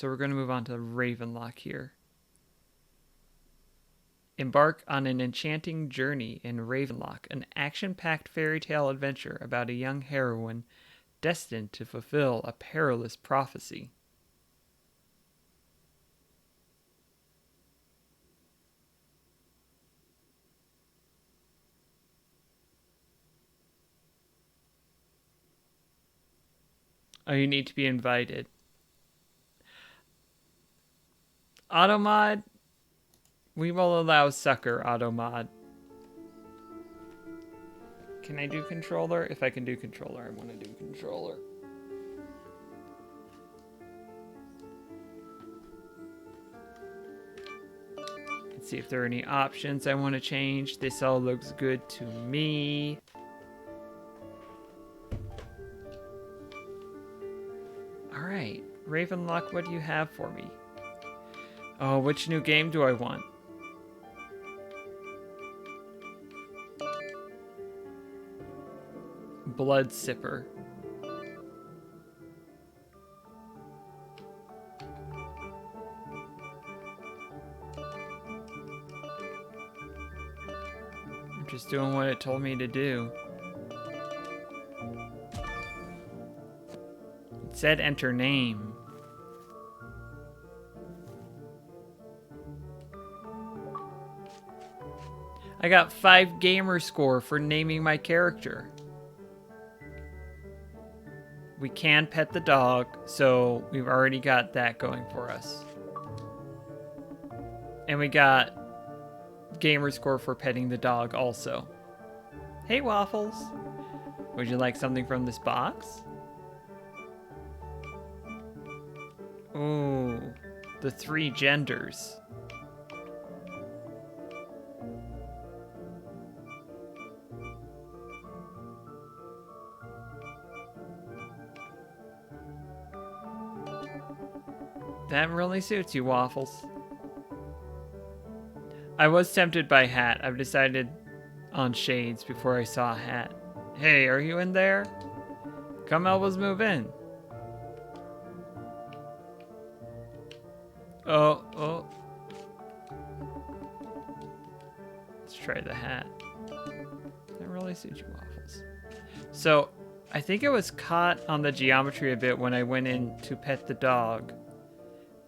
So we're going to move on to Ravenlok here. Embark on an enchanting journey in Ravenlok, an action-packed fairy tale adventure about a young heroine destined to fulfill a perilous prophecy. Oh, you need to be invited. Automod, we will allow Sucker Automod. Can I do controller? If I can do controller, I want to do controller. Let's see if there are any options I want to change. This all looks good to me. Alright, Ravenlok, what do you have for me? Oh, which new game do I want? Blood Sipper. I'm just doing what it told me to do. It said enter name. I got 5 gamer score for naming my character. We can pet the dog, so we've already got that going for us. And we got gamer score for petting the dog also. Hey Waffles, would you like something from this box? Ooh, the 3 genders. That really suits you, Waffles. I was tempted by hat. I've decided on shades before I saw a hat. Hey, are you in there? Come help us move in. Oh. Let's try the hat. That really suits you, Waffles. So, I think it was caught on the geometry a bit when I went in to pet the dog.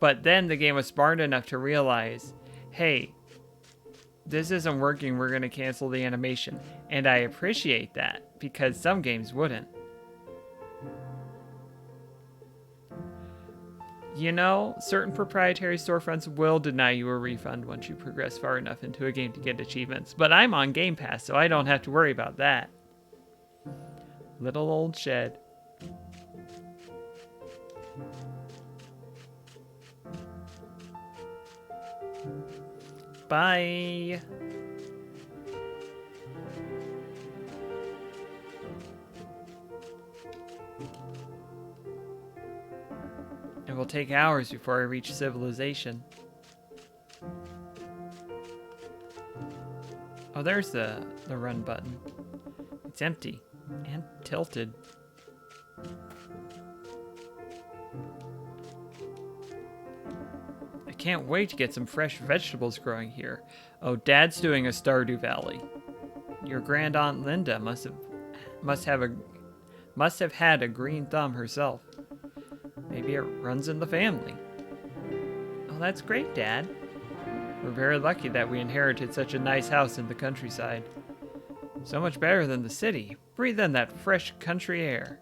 But then the game was smart enough to realize, hey, this isn't working, we're going to cancel the animation. And I appreciate that, because some games wouldn't. You know, certain proprietary storefronts will deny you a refund once you progress far enough into a game to get achievements. But I'm on Game Pass, so I don't have to worry about that. Little old shed. Bye. It will take hours before I reach civilization. Oh, there's the run button. It's empty and tilted. I can't wait to get some fresh vegetables growing here. Oh, Dad's doing a Stardew Valley. Your grand aunt Linda must have had a green thumb herself. Maybe it runs in the family. Oh, that's great, Dad. We're very lucky that we inherited such a nice house in the countryside. So much better than the city. Breathe in that fresh country air.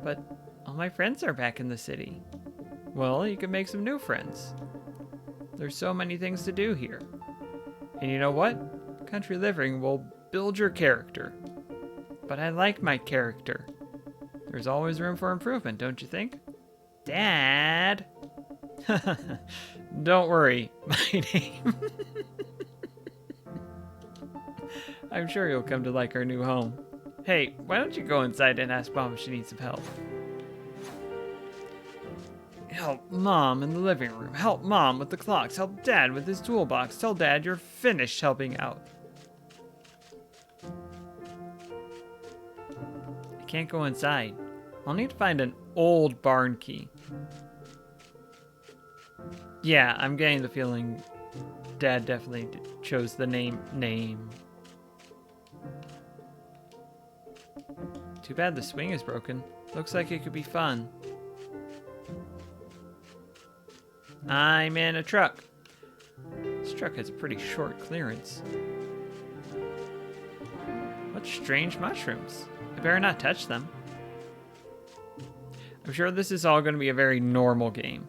But all my friends are back in the city. Well, you can make some new friends. There's so many things to do here. And you know what? Country living will build your character. But I like my character. There's always room for improvement, don't you think? Dad! Don't worry, my name. I'm sure you'll come to like our new home. Hey, why don't you go inside and ask Mom if she needs some help? Help Mom in the living room. Help Mom with the clocks. Help Dad with his toolbox. Tell Dad you're finished helping out. I can't go inside. I'll need to find an old barn key. Yeah, I'm getting the feeling Dad definitely chose the name. Too bad the swing is broken. Looks like it could be fun. I'm in a truck. This truck has a pretty short clearance. What strange mushrooms. I better not touch them. I'm sure this is all going to be a very normal game.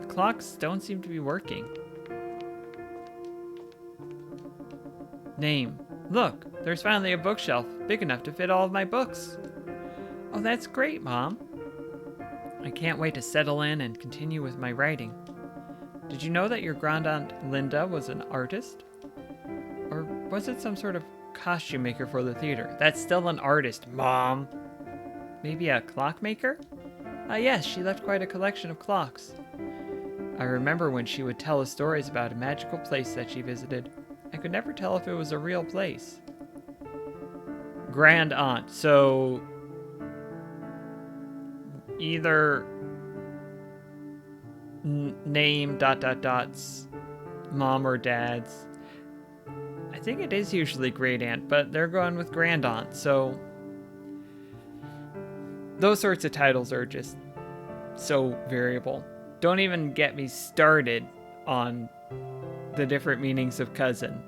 The clocks don't seem to be working. Name. Look, there's finally a bookshelf big enough to fit all of my books. Oh, that's great, Mom. I can't wait to settle in and continue with my writing. Did you know that your grandaunt Linda was an artist? Or was it some sort of costume maker for the theater? That's still an artist, Mom. Maybe a clockmaker? Yes, she left quite a collection of clocks. I remember when she would tell us stories about a magical place that she visited. I could never tell if it was a real place. Grand aunt. So either name ... mom or dad's. I think it is usually great aunt, but they're going with grand aunt. So those sorts of titles are just so variable. Don't even get me started on the different meanings of cousin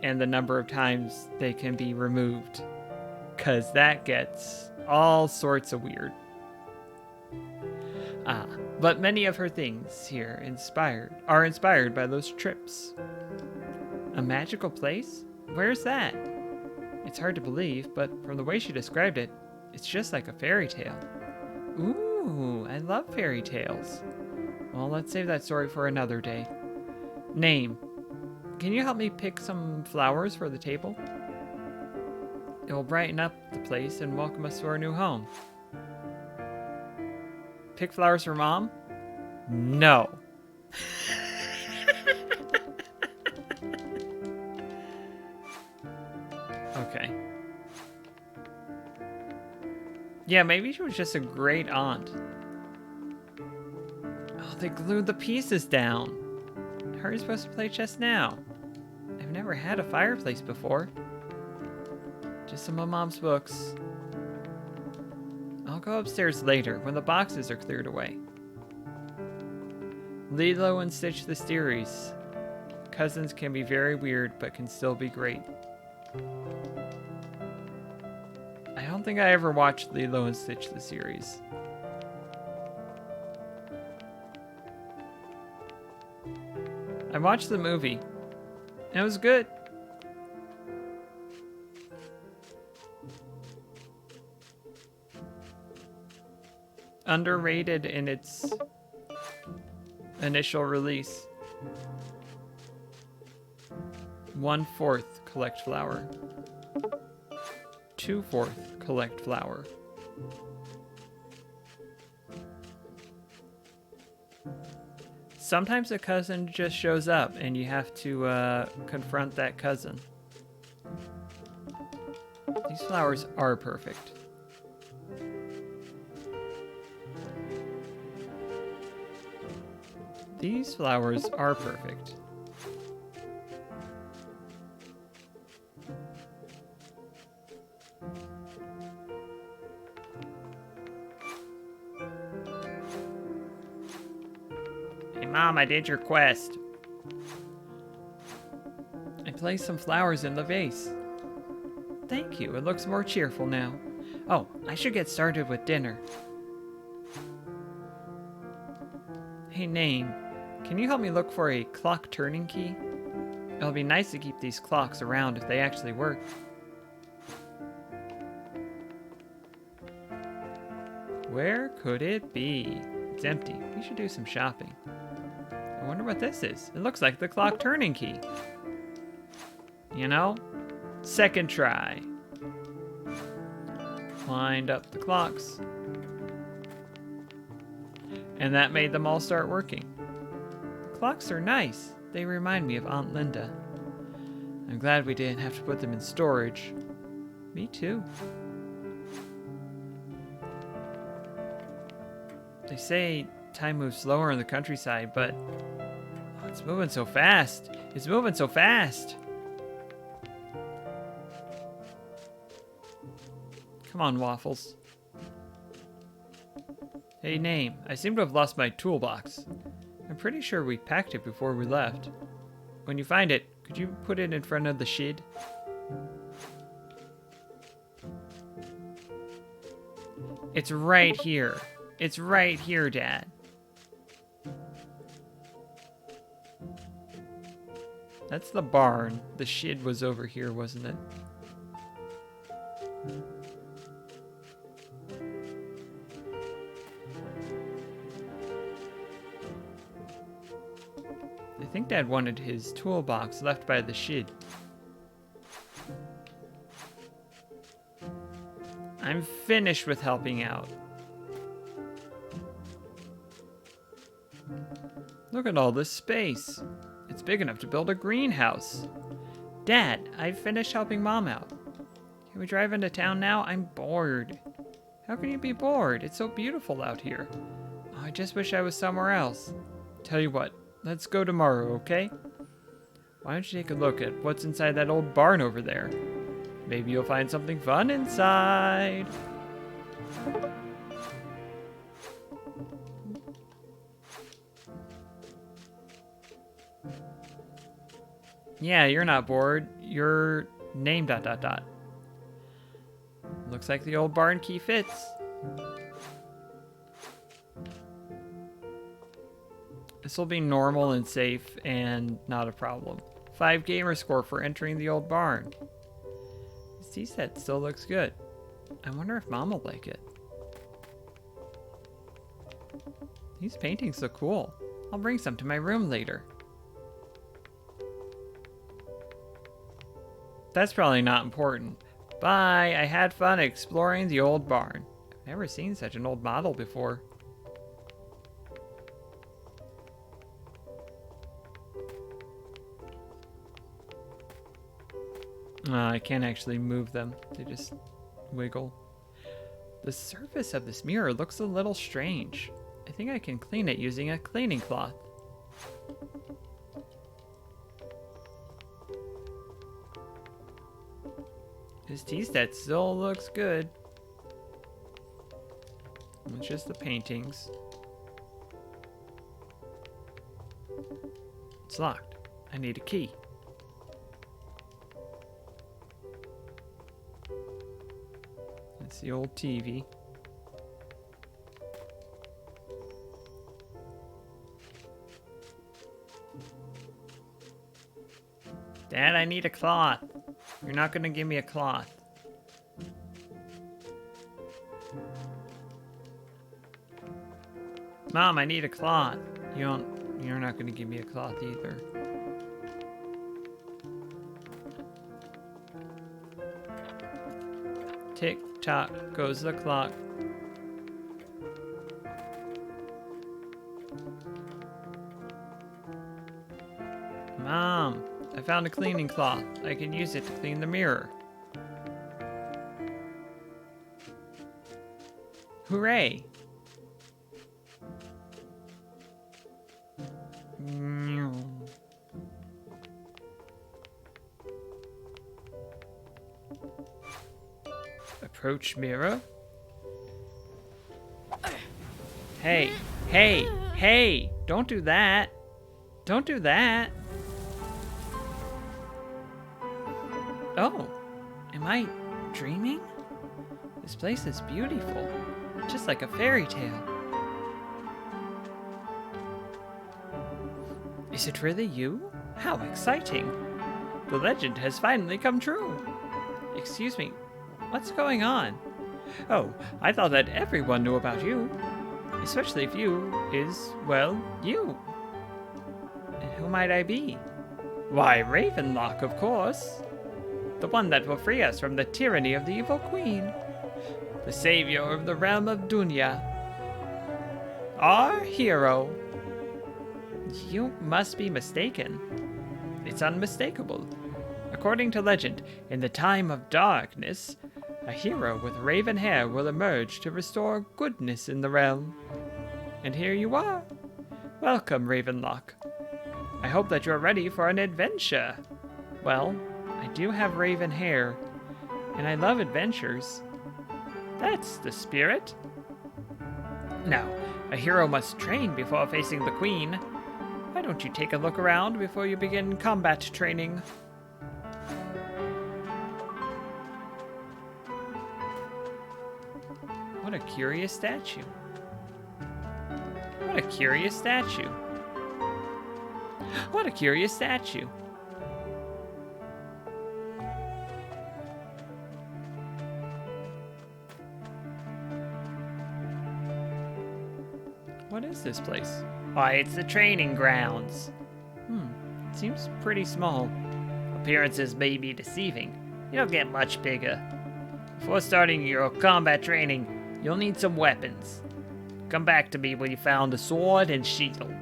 and the number of times they can be removed, because that gets all sorts of weird. But many of her things here are inspired by those trips. A magical place? Where's that? It's hard to believe, but from the way she described it, it's just like a fairy tale. Ooh, I love fairy tales. Well, let's save that story for another day. Name. Can you help me pick some flowers for the table? It will brighten up the place and welcome us to our new home. Pick flowers for Mom? No. Okay. Yeah, maybe she was just a great aunt. Oh, they glued the pieces down. How are you supposed to play chess now? I've never had a fireplace before. Just some of Mom's books. I'll go upstairs later when the boxes are cleared away. Lilo and Stitch the series. Cousins can be very weird, but can still be great. I don't think I ever watched Lilo and Stitch the series. I watched the movie, and it was good. Underrated in its initial release. 1/4 collect flower. 2/4 collect flower. Sometimes a cousin just shows up and you have to confront that cousin. These flowers are perfect. These flowers are perfect. Hey Mom, I did your quest. I placed some flowers in the vase. Thank you, it looks more cheerful now. Oh, I should get started with dinner. Hey Name, can you help me look for a clock turning key? It'll be nice to keep these clocks around if they actually work. Where could it be? It's empty. We should do some shopping. I wonder what this is. It looks like the clock turning key. You know? Second try. Lined up the clocks. And that made them all start working. The clocks are nice. They remind me of Aunt Linda. I'm glad we didn't have to put them in storage. Me too. They say time moves slower in the countryside, but it's moving so fast. It's moving so fast. Come on, Waffles. Hey, name. I seem to have lost my toolbox. I'm pretty sure we packed it before we left. When you find it, could you put it in front of the shed? It's right here. It's right here, Dad. That's the barn. The shed was over here, wasn't it? I think Dad wanted his toolbox left by the shed. I'm finished with helping out. Look at all this space. It's big enough to build a greenhouse. Dad, I've finished helping Mom out. Can we drive into town now? I'm bored. How can you be bored? It's so beautiful out here. Oh, I just wish I was somewhere else. Tell you what, let's go tomorrow, okay? Why don't you take a look at what's inside that old barn over there? Maybe you'll find something fun inside. Yeah, you're not bored. Your name ... Looks like the old barn key fits. This will be normal and safe and not a problem. 5 gamer score for entering the old barn. This tea set still looks good. I wonder if Mom will like it. These paintings look cool. I'll bring some to my room later. That's probably not important. Bye, I had fun exploring the old barn. I've never seen such an old model before. I can't actually move them. They just wiggle. The surface of this mirror looks a little strange. I think I can clean it using a cleaning cloth. His tea set still looks good. It's just the paintings. It's locked. I need a key. It's the old TV. Dad, I need a cloth. You're not gonna give me a cloth. Mom, I need a cloth. You're not gonna give me a cloth either. Tick tock goes the clock. Mom, I found a cleaning cloth. I can use it to clean the mirror. Hooray! Approach mirror. Hey, hey, hey! Don't do that! Don't do that! Oh, am I dreaming? This place is beautiful, just like a fairy tale. Is it really you? How exciting! The legend has finally come true. Excuse me, what's going on? Oh, I thought that everyone knew about you. Especially if you is, well, you. And who might I be? Why, Ravenlok, of course. The one that will free us from the tyranny of the evil queen. The savior of the realm of Dunya. Our hero. You must be mistaken. It's unmistakable. According to legend, in the time of darkness, a hero with raven hair will emerge to restore goodness in the realm. And here you are. Welcome, Ravenlok. I hope that you're ready for an adventure. Well, I do have raven hair, and I love adventures. That's the spirit. Now, a hero must train before facing the queen. Why don't you take a look around before you begin combat training? What a curious statue. What a curious statue. What a curious statue. What is this place? Why, it's the training grounds. It seems pretty small. Appearances may be deceiving. You'll get much bigger. Before starting your combat training, you'll need some weapons. Come back to me when you found a sword and shield.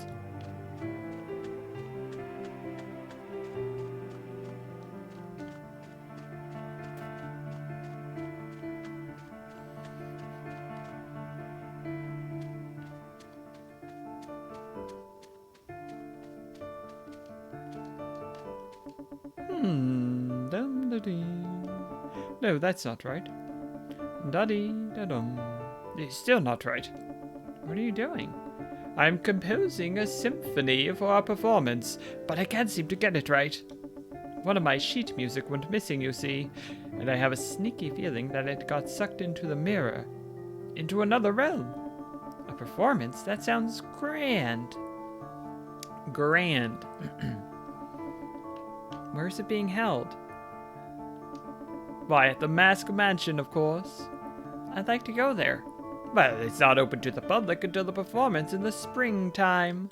Dum-da-dee. No, that's not right. Da-dee-da-dum. It's still not right. What are you doing? I'm composing a symphony for our performance, but I can't seem to get it right. One of my sheet music went missing, you see, and I have a sneaky feeling that it got sucked into the mirror, into another realm. A performance? That sounds grand. Grand. Where is it being held? Why, at the Mask Mansion, of course. I'd like to go there. Well, it's not open to the public until the performance in the springtime.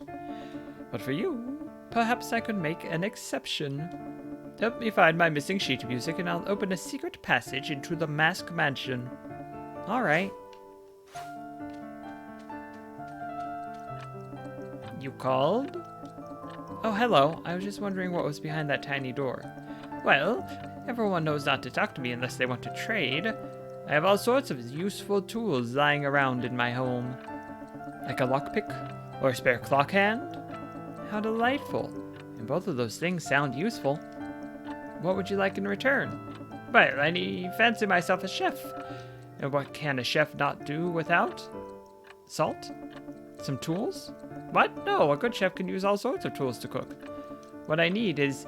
But for you, perhaps I could make an exception. Help me find my missing sheet music and I'll open a secret passage into the Mask Mansion. All right. You called? Oh, hello. I was just wondering what was behind that tiny door. Well, everyone knows not to talk to me unless they want to trade. I have all sorts of useful tools lying around in my home. Like a lockpick or a spare clock hand. How delightful. And both of those things sound useful. What would you like in return? Well, I fancy myself a chef. And what can a chef not do without? Salt? Some tools? What? No, a good chef can use all sorts of tools to cook. What I need is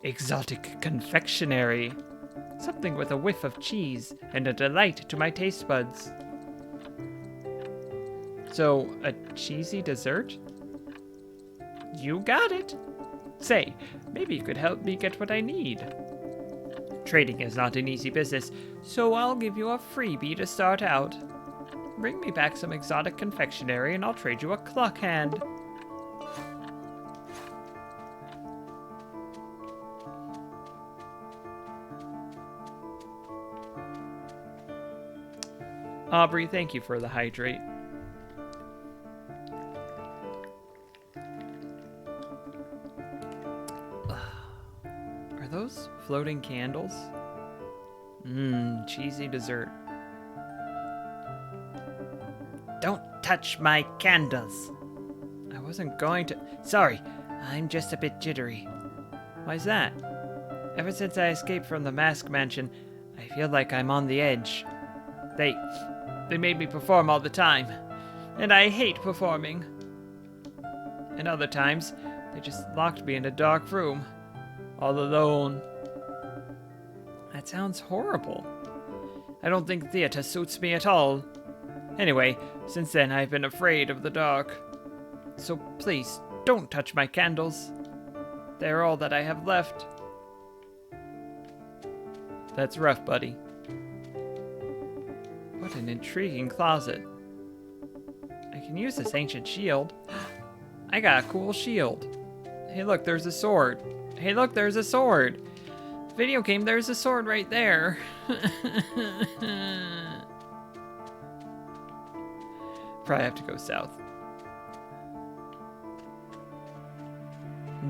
exotic confectionery. Something with a whiff of cheese and a delight to my taste buds. So, a cheesy dessert? You got it. Say, maybe you could help me get what I need. Trading is not an easy business, so I'll give you a freebie to start out. Bring me back some exotic confectionery and I'll trade you a clock hand. Aubrey, thank you for the hydrate. Are those floating candles? Cheesy dessert. Don't touch my candles. I wasn't going to. Sorry, I'm just a bit jittery. Why's that? Ever since I escaped from the Mask Mansion, I feel like I'm on the edge. They made me perform all the time, and I hate performing. And other times, they just locked me in a dark room, all alone. That sounds horrible. I don't think theater suits me at all. Anyway, since then I've been afraid of the dark. So please, don't touch my candles. They're all that I have left. That's rough, buddy. What an intriguing closet. I can use this ancient shield. I got a cool shield. Hey look, there's a sword. Hey look, there's a sword. Video game, there's a sword right there. Probably have to go south.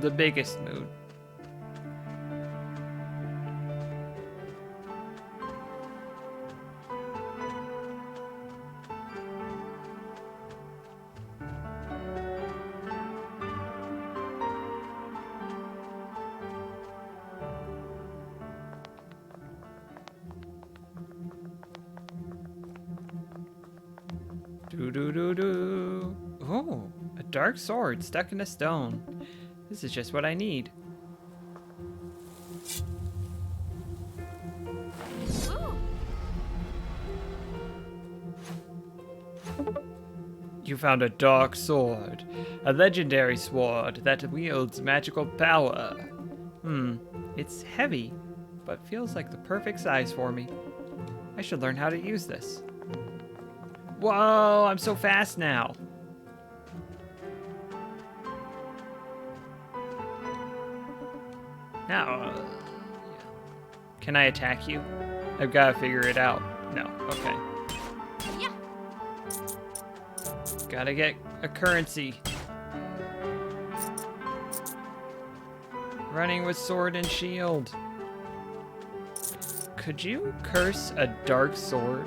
The biggest mood. Do do do do. Oh, a dark sword stuck in a stone. This is just what I need. You found a dark sword, a legendary sword that wields magical power. It's heavy, but feels like the perfect size for me. I should learn how to use this. Whoa, I'm so fast now. Now, can I attack you? I've got to figure it out. No, okay. Yeah. Gotta get a currency. Running with sword and shield. Could you curse a dark sword?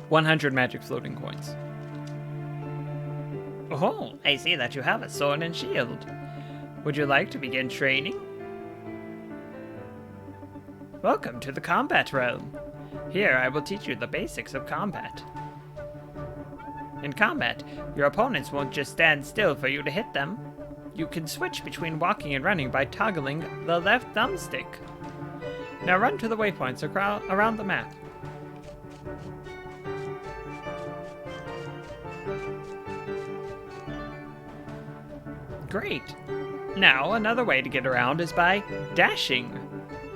100 magic floating coins. Oh, I see that you have a sword and shield. Would you like to begin training? Welcome to the combat realm. Here I will teach you the basics of combat. In combat, your opponents won't just stand still for you to hit them. You can switch between walking and running by toggling the left thumbstick. Now run to the waypoints around the map. Great! Now, another way to get around is by dashing.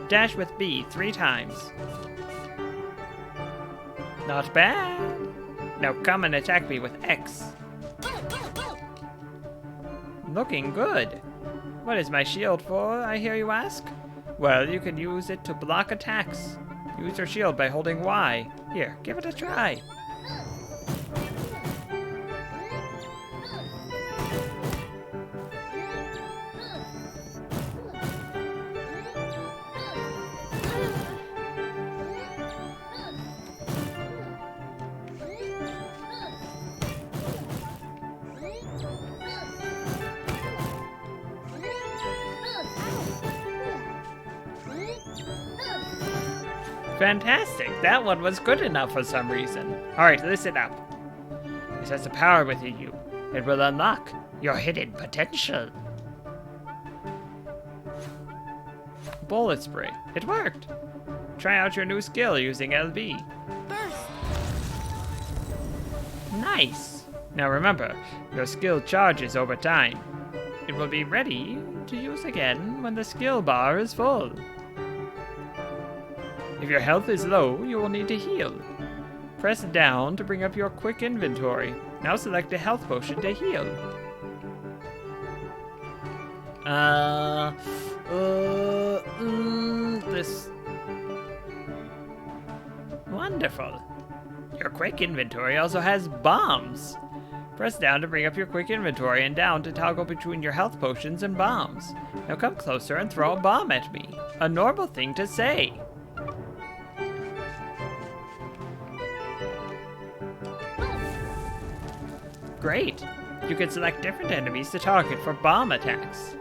Dash with B 3 times. Not bad! Now come and attack me with X. Looking good. What is my shield for, I hear you ask? Well, you can use it to block attacks. Use your shield by holding Y. Here, give it a try. Fantastic! That one was good enough for some reason. Alright, listen up. It has a power within you. It will unlock your hidden potential. Bullet spray. It worked! Try out your new skill using LB. Burst. Nice! Now remember, your skill charges over time. It will be ready to use again when the skill bar is full. If your health is low, you will need to heal. Press down to bring up your quick inventory. Now select a health potion to heal. This... Wonderful. Your quick inventory also has bombs. Press down to bring up your quick inventory and down to toggle between your health potions and bombs. Now come closer and throw a bomb at me. A normal thing to say. Great! You can select different enemies to target for bomb attacks.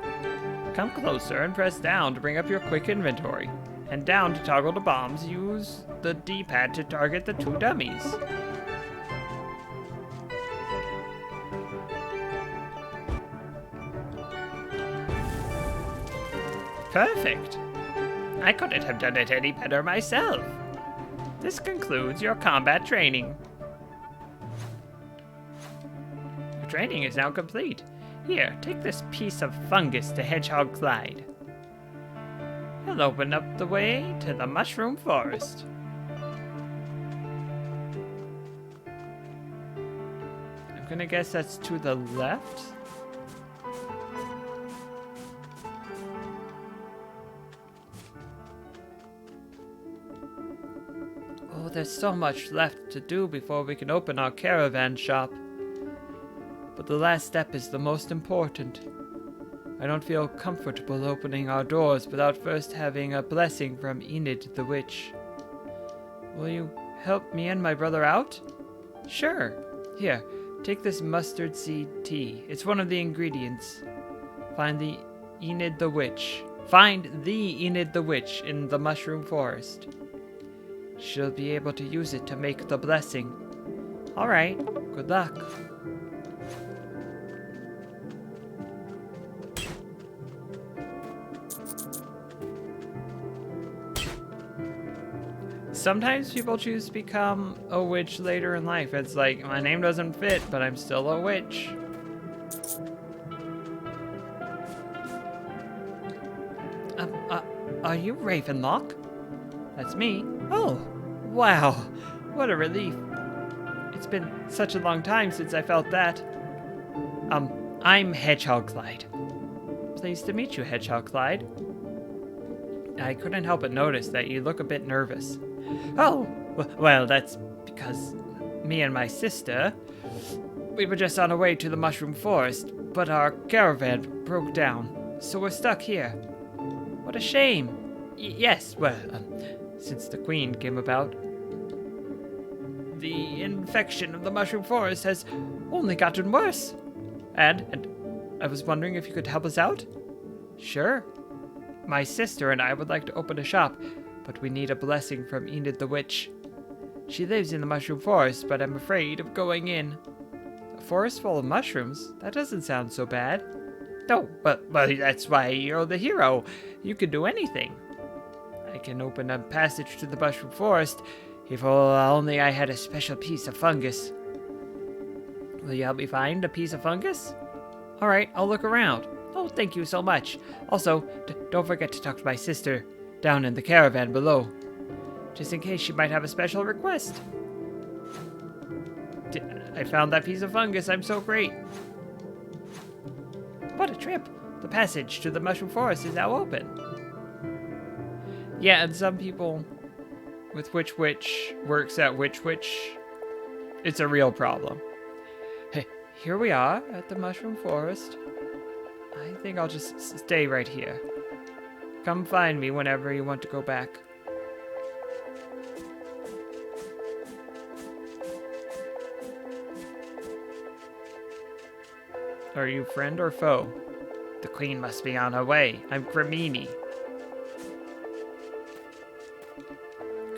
Come closer and press down to bring up your quick inventory. And down to toggle the bombs, use the D-pad to target the 2 dummies. Perfect! I couldn't have done it any better myself. This concludes your combat training. Training is now complete. Here, take this piece of fungus to Hedgehog Clyde. He'll open up the way to the mushroom forest. I'm gonna guess that's to the left? Oh, there's so much left to do before we can open our caravan shop. But the last step is the most important. I don't feel comfortable opening our doors without first having a blessing from Enid the Witch. Will you help me and my brother out? Sure. Here, Take this mustard seed tea. It's one of the ingredients. Find the Enid the Witch. Find the Enid the Witch in the mushroom forest. She'll be able to use it to make the blessing. Alright, good luck. Sometimes people choose to become a witch later in life. It's like, my name doesn't fit, but I'm still a witch. Are you Ravenlok? That's me. Oh, wow. What a relief. It's been such a long time since I felt that. I'm Hedgehog Clyde. Pleased to meet you, Hedgehog Clyde. I couldn't help but notice that you look a bit nervous. Oh, well, that's because me and my sister, we were just on our way to the mushroom forest, but our caravan broke down, so we're stuck here. What a shame. Yes, well, since the queen came about, the infection of the mushroom forest has only gotten worse. And I was wondering if you could help us out? Sure. My sister and I would like to open a shop, but we need a blessing from Enid the Witch. She lives in the mushroom forest, but I'm afraid of going in. A forest full of mushrooms? That doesn't sound so bad. No, but that's why you're the hero. You can do anything. I can open a passage to the mushroom forest if only I had a special piece of fungus. Will you help me find a piece of fungus? All right, I'll look around. Oh, thank you so much. Also, don't forget to talk to my sister down in the caravan below, just in case she might have a special request. I found that piece of fungus. I'm so great. What a trip. The passage to the mushroom forest is now open. Yeah, and some people with which witch works at which witch, it's a real problem. Hey, here we are at the mushroom forest. I think I'll just stay right here. Come find me whenever you want to go back. Are you friend or foe? The queen must be on her way. I'm Cremini.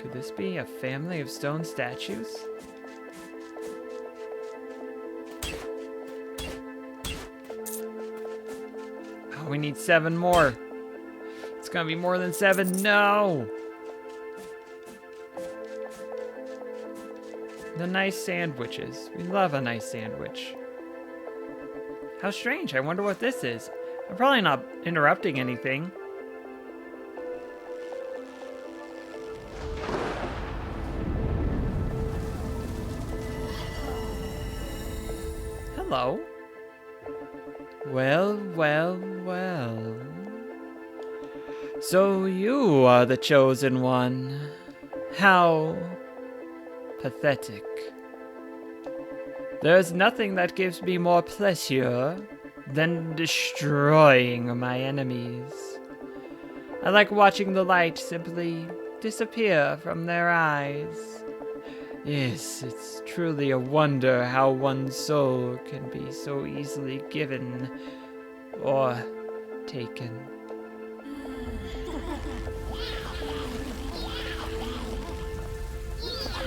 Could this be a family of stone statues? Oh, we need 7 more. It's gonna be more than 7. No! The nice sandwiches. We love a nice sandwich. How strange. I wonder what this is. I'm probably not interrupting anything. Hello. Well, well, well. So you are the chosen one. How pathetic. There's nothing that gives me more pleasure than destroying my enemies. I like watching the light simply disappear from their eyes. Yes, it's truly a wonder how one's soul can be so easily given or taken.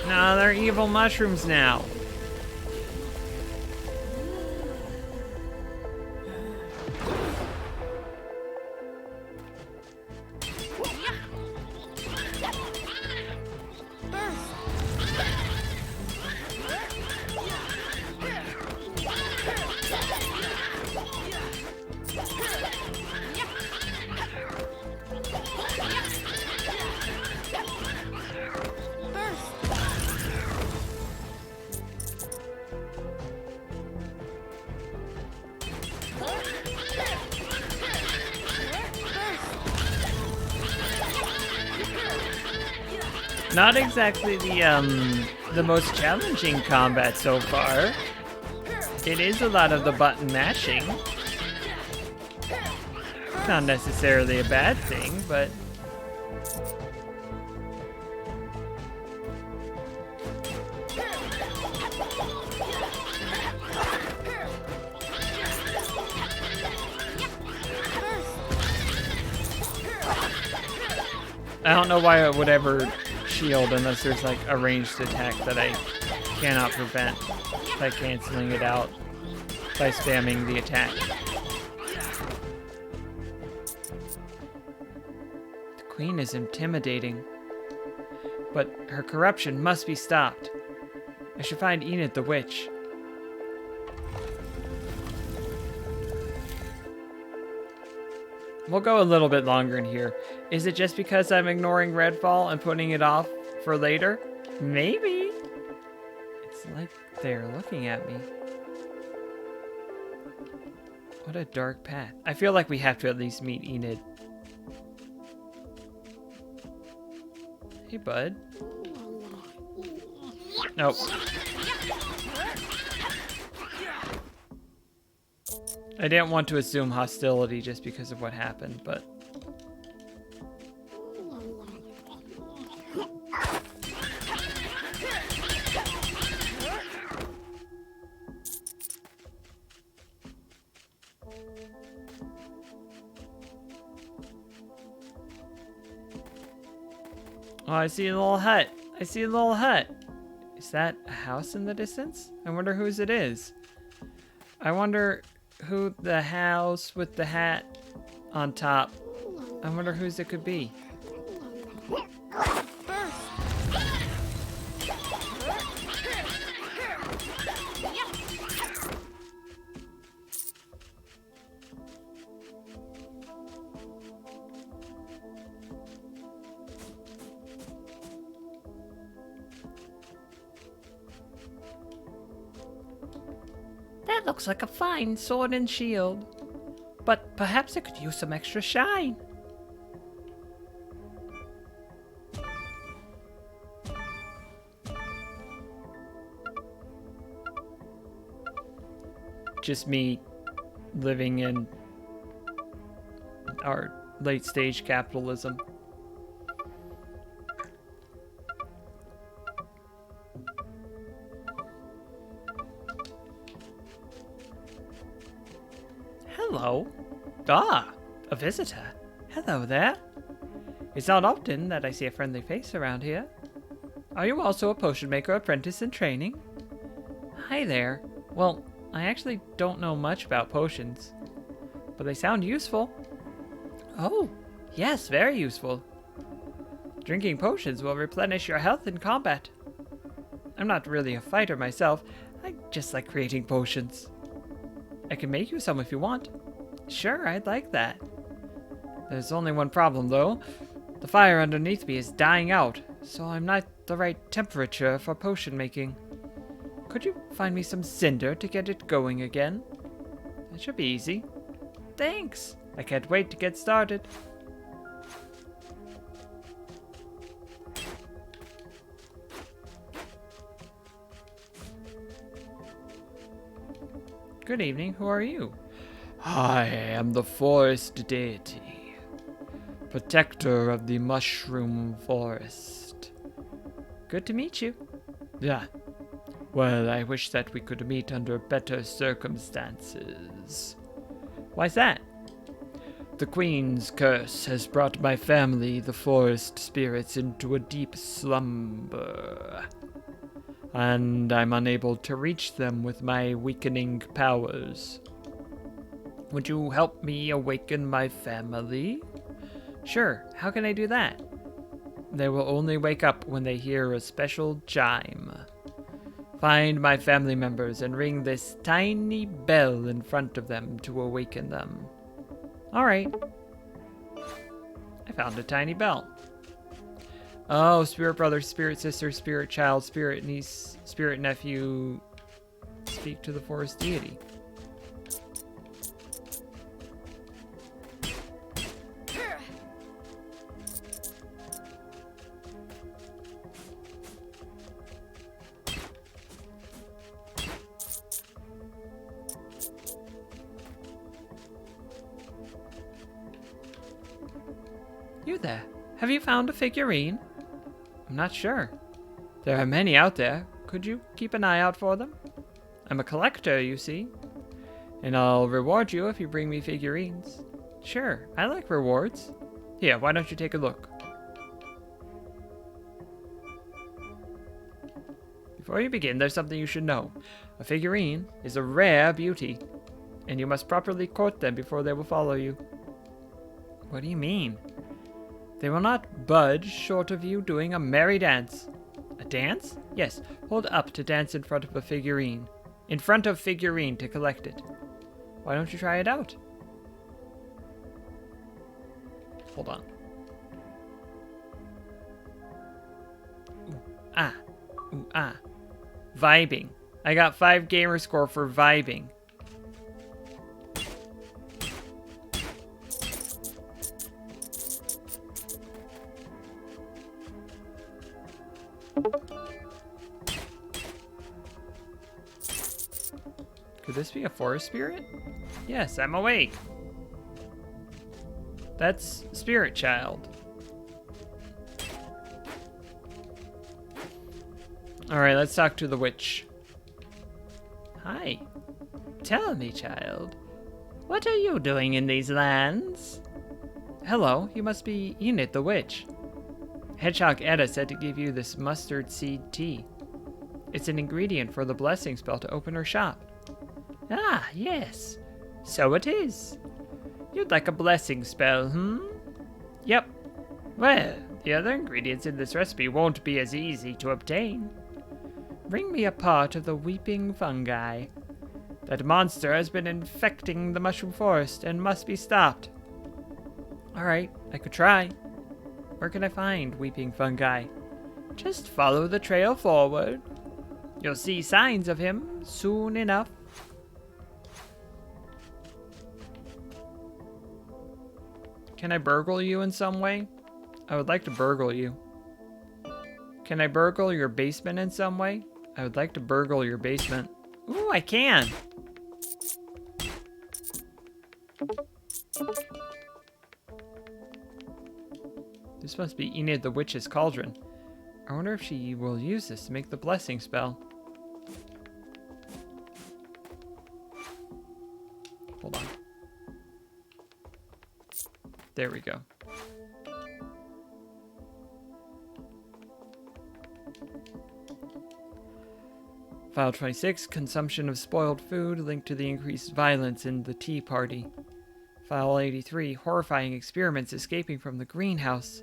No, they're evil mushrooms now. Not exactly the most challenging combat so far. It is a lot of the button mashing. Not necessarily a bad thing, but I don't know why it would ever shield unless there's like a ranged attack that I cannot prevent by canceling it out by spamming the attack. The queen is intimidating, but her corruption must be stopped. I should find Enid the witch. We'll go a little bit longer in here. Is it just because I'm ignoring Redfall and putting it off for later? Maybe. It's like they're looking at me. What a dark path. I feel like we have to at least meet Enid. Hey, bud. Nope. I didn't want to assume hostility just because of what happened, but... Oh, I see a little hut. I see a little hut. Is that a house in the distance? I wonder whose it is. I wonder who the house with the hat on top. I wonder whose it could be. That looks like a fine sword and shield. But perhaps it could use some extra shine. Just me living in our late stage capitalism. Hello. Ah, a visitor. Hello there. It's not often that I see a friendly face around here. Are you also a potion maker apprentice in training? Hi there. Well, I actually don't know much about potions, but they sound useful. Oh, yes, very useful. Drinking potions will replenish your health in combat. I'm not really a fighter myself. I just like creating potions. I can make you some if you want. Sure, I'd like that. There's only one problem, though. The fire underneath me is dying out, so I'm not the right temperature for potion making. Could you find me some cinder to get it going again? That should be easy. Thanks. I can't wait to get started. Good evening. Who are you? I am the forest deity, protector of the mushroom forest. Good to meet you. Yeah. Well, I wish that we could meet under better circumstances. Why's that? The Queen's curse has brought my family, the forest spirits, into a deep slumber, and I'm unable to reach them with my weakening powers. Would you help me awaken my family? Sure, how can I do that? They will only wake up when they hear a special chime. Find my family members and ring this tiny bell in front of them to awaken them. Alright. I found a tiny bell. Oh, spirit brother, spirit sister, spirit child, spirit niece, spirit nephew, speak to the forest deity. You there. Have you found a figurine? I'm not sure. There are many out there. Could you keep an eye out for them? I'm a collector, you see. And I'll reward you if you bring me figurines. Sure, I like rewards. Here, why don't you take a look? Before you begin, there's something you should know. A figurine is a rare beauty, and you must properly court them before they will follow you. What do you mean? They will not budge short of you doing a merry dance. A dance? Yes, hold up to dance in front of a figurine. In front of figurine to collect it. Why don't you try it out? Hold on. Ooh, ah. Ooh, ah. Vibing. I got 5 gamer score for vibing. Could this be a forest spirit? Yes, I'm awake. That's Spirit Child. Alright, let's talk to the witch. Hi. Tell me, child. What are you doing in these lands? Hello, you must be Enid the witch. Hedgehog Edda said to give you this mustard seed tea. It's an ingredient for the blessing spell to open her shop. Ah, yes. So it is. You'd like a blessing spell, Yep. Well, the other ingredients in this recipe won't be as easy to obtain. Bring me a part of the weeping fungi. That monster has been infecting the mushroom forest and must be stopped. Alright, I could try. Where can I find weeping fungi? Just follow the trail forward. You'll see signs of him soon enough. Can I burgle you in some way? I would like to burgle you. Can I burgle your basement in some way? I would like to burgle your basement. Ooh, I can! This must be Enid the Witch's cauldron. I wonder if she will use this to make the blessing spell. Hold on. There we go. File 26, consumption of spoiled food linked to the increased violence in the tea party. File 83, horrifying experiments escaping from the greenhouse.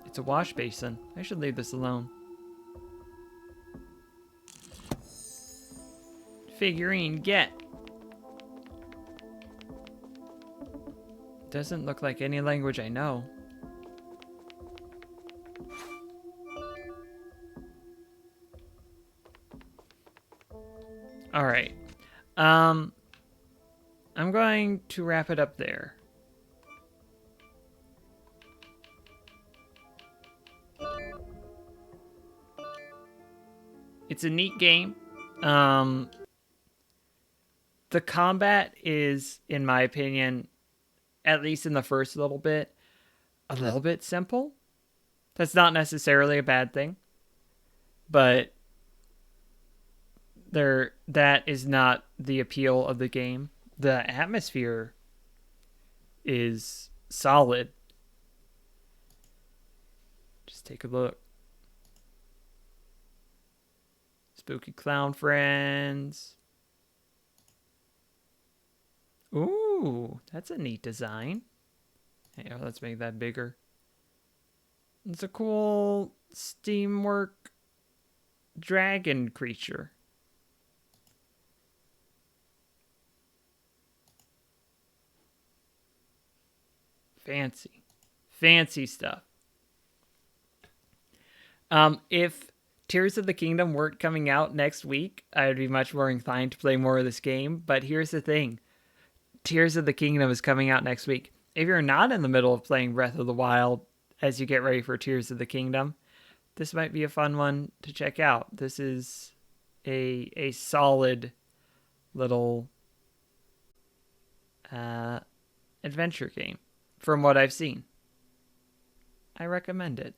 It's a wash basin. I should leave this alone. Figurine, get! Doesn't look like any language I know. Alright. I'm going to wrap it up there. It's a neat game. The combat is, in my opinion, at least in the first little bit, a little bit simple. That's not necessarily a bad thing. But that is not the appeal of the game. The atmosphere is solid. Just take a look. Spooky clown friends. Ooh, that's a neat design. Hey, let's make that bigger. It's a cool steamwork dragon creature. Fancy. Fancy stuff. If Tears of the Kingdom weren't coming out next week, I would be much more inclined to play more of this game. But here's the thing. Tears of the Kingdom is coming out next week. If you're not in the middle of playing Breath of the Wild as you get ready for Tears of the Kingdom, this might be a fun one to check out. This is a solid little adventure game from what I've seen. I recommend it.